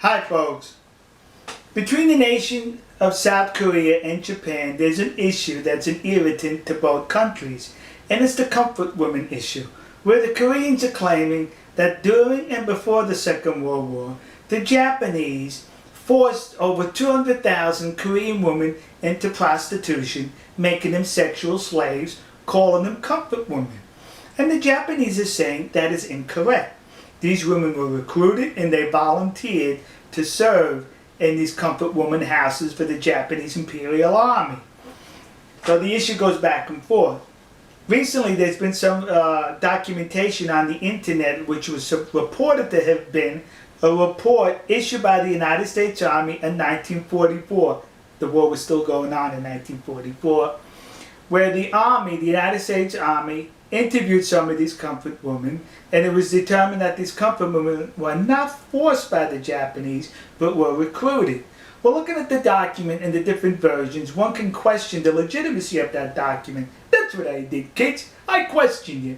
Hi folks. Between the nation of South Korea and Japan, there's an issue that's an irritant to both countries, and it's the comfort woman issue, where the Koreans are claiming that during and before the Second World War, the Japanese forced over 200,000 Korean women into prostitution, making them sexual slaves, calling them comfort women. And the Japanese are saying that is incorrect. These women were recruited and they volunteered to serve in these comfort woman houses for the Japanese Imperial Army. So the issue goes back and forth. Recently there's been some documentation on the internet which was reported to have been a report issued by the United States Army in 1944. The war was still going on in 1944, where the Army, the United States Army, interviewed some of these comfort women, and it was determined that these comfort women were not forced by the Japanese, but were recruited. Well, looking at the document and the different versions, one can question the legitimacy of that document. That's what I did, kids. I questioned it.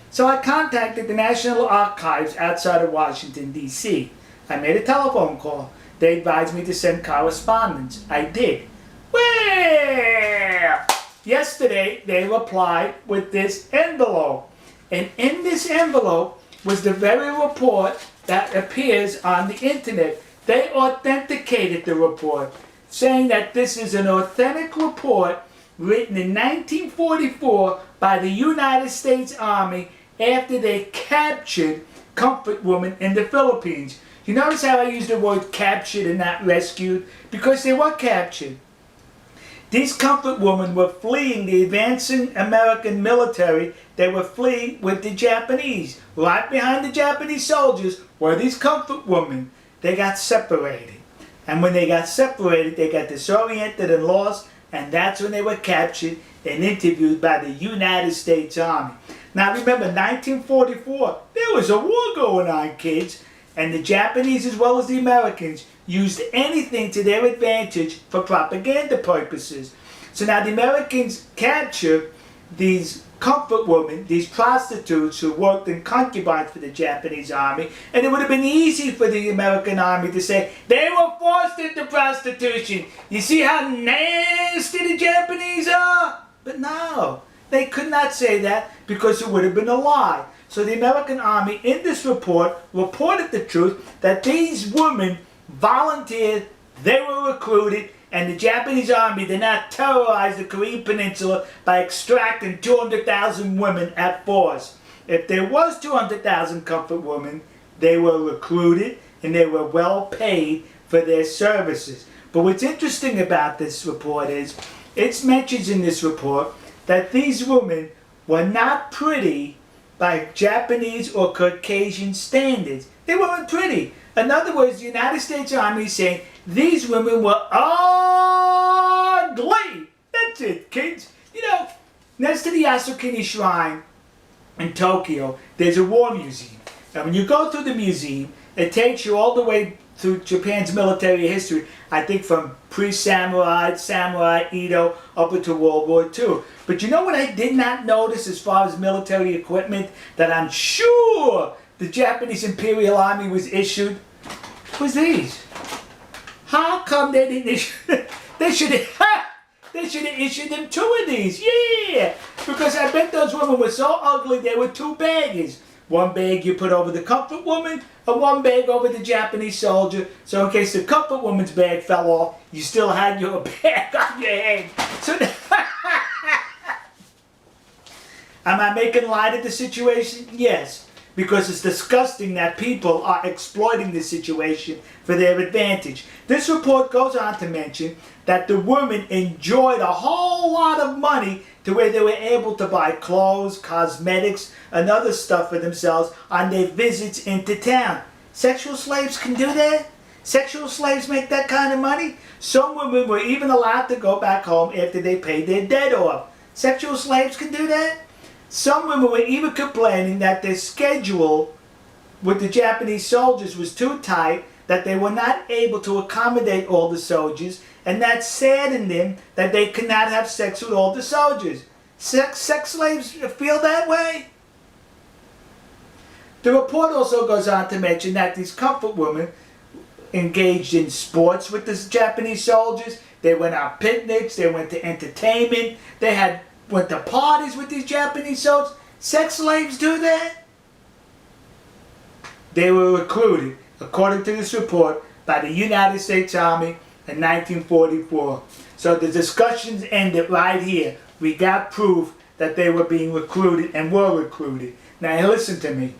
So I contacted the National Archives outside of Washington, D.C. I made a telephone call. They advised me to send correspondence. I did. Well, yesterday they replied with this envelope. And in this envelope was the very report that appears on the internet. They authenticated the report, saying that this is an authentic report written in 1944 by the United States Army after they captured comfort women in the Philippines. You notice how I used the word captured and not rescued? Because they were captured. These comfort women were fleeing the advancing American military. They were fleeing with the Japanese. Right behind the Japanese soldiers were these comfort women. They got separated. And when they got separated, they got disoriented and lost, and that's when they were captured and interviewed by the United States Army. Now remember, 1944, there was a war going on, kids, and the Japanese as well as the Americans used anything to their advantage for propaganda purposes. So now the Americans captured these comfort women, these prostitutes who worked in concubines for the Japanese army, and it would have been easy for the American army to say, they were forced into prostitution. You see how nasty the Japanese are? But no, they could not say that because it would have been a lie. So the American army in this report reported the truth that these women volunteered, they were recruited, and the Japanese army did not terrorize the Korean peninsula by extracting 200,000 women at force. If there was 200,000 comfort women, they were recruited and they were well paid for their services. But what's interesting about this report is, it mentions in this report that these women were not pretty by Japanese or Caucasian standards. They weren't pretty. In other words, the United States Army is saying these women were ugly. That's it, kids. You know, next to the Yasukuni Shrine in Tokyo, there's a war museum. And when you go through the museum, it takes you all the way through Japan's military history, I think from pre-samurai, samurai, Edo, up into World War II. But you know what I did not notice as far as military equipment that I'm sure the Japanese Imperial Army was issued? Was these. How come they didn't issue they should have issued them 2 of these. Yeah! Because I bet those women were so ugly they were 2 baggers. One bag you put over the comfort woman, and one bag over the Japanese soldier. So in case the comfort woman's bag fell off, you still had your bag on your head. So am I making light of the situation? Yes. Because it's disgusting that people are exploiting this situation for their advantage. This report goes on to mention that the women enjoyed a whole lot of money to where they were able to buy clothes, cosmetics, and other stuff for themselves on their visits into town. Sexual slaves can do that? Sexual slaves make that kind of money? Some women were even allowed to go back home after they paid their debt off. Sexual slaves can do that? Some women were even complaining that their schedule with the Japanese soldiers was too tight, that they were not able to accommodate all the soldiers, and that saddened them that they could not have sex with all the soldiers. Sex slaves feel that way? The report also goes on to mention that these comfort women engaged in sports with the Japanese soldiers. They went on picnics. They went to entertainment. They went to parties with these Japanese soldiers. Sex slaves do that? They were recruited, according to this report, by the United States Army in 1944. So the discussions ended right here. We got proof that they were being recruited and were recruited. Now listen to me.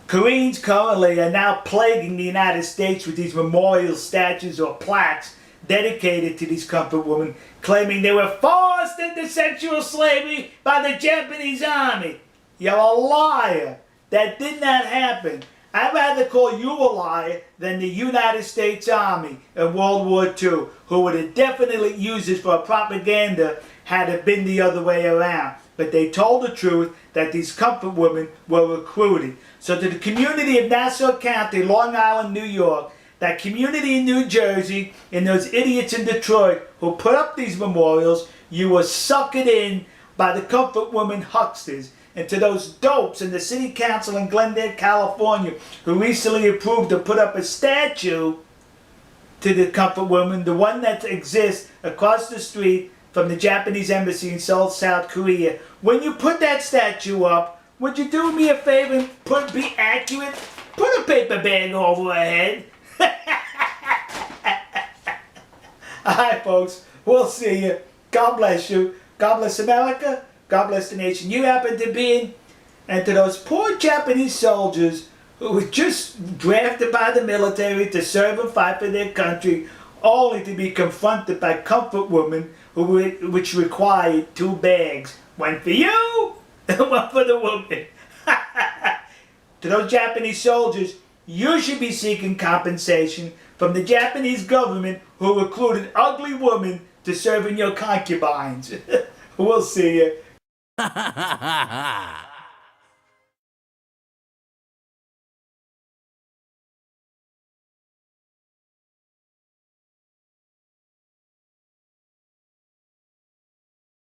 Koreans currently are now plaguing the United States with these memorial statues or plaques dedicated to these comfort women, claiming they were forced into sexual slavery by the Japanese army. You're a liar. That did not happen. I'd rather call you a liar than the United States Army in World War II, who would have definitely used this for propaganda had it been the other way around. But they told the truth that these comfort women were recruited. So to the community of Nassau County, Long Island, New York, that community in New Jersey, and those idiots in Detroit who put up these memorials, you were suckered in by the comfort women hucksters. And to those dopes in the city council in Glendale, California, who recently approved to put up a statue to the comfort woman, the one that exists across the street from the Japanese embassy in Seoul, South Korea. When you put that statue up, would you do me a favor and be accurate? Put a paper bag over her head. Alright folks, we'll see you. God bless you. God bless America. God bless the nation you happen to be in. And to those poor Japanese soldiers who were just drafted by the military to serve and fight for their country, only to be confronted by comfort women which required 2 bags. One for you and one for the woman. To those Japanese soldiers, you should be seeking compensation from the Japanese government who recruited ugly women to serve in your concubines. We'll see you.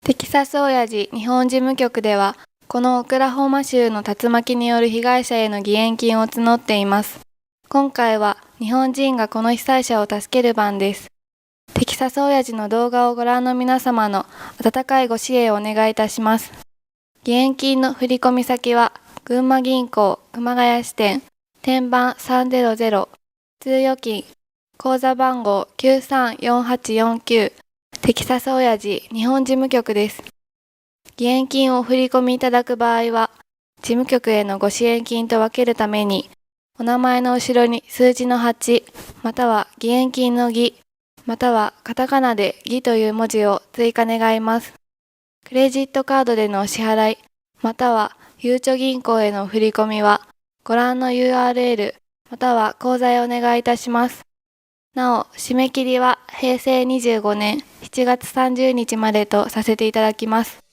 テキサス親父日本事務局では、このオクラホマ州の竜巻による被害者への義援金を募っています。今回は日本人がこの被災者を助ける番です。テキサス親父の動画をご覧の皆様の温かいご支援をお願いいたします。義援金の振込先は、群馬銀行熊谷支店、天番300、通預金、口座番号934849、テキサス親父日本事務局です。義援金をお振り込みいただく場合は、事務局へのご支援金と分けるために、お名前の後ろに数字の8、または義援金の義、またはカタカナで義という文字を追加願います。クレジットカードでのお支払い、またはゆうちょ銀行へのお振り込みは、ご覧の URL、または口座へお願いいたします。なお、締め切りは平成25年7月30日までとさせていただきます。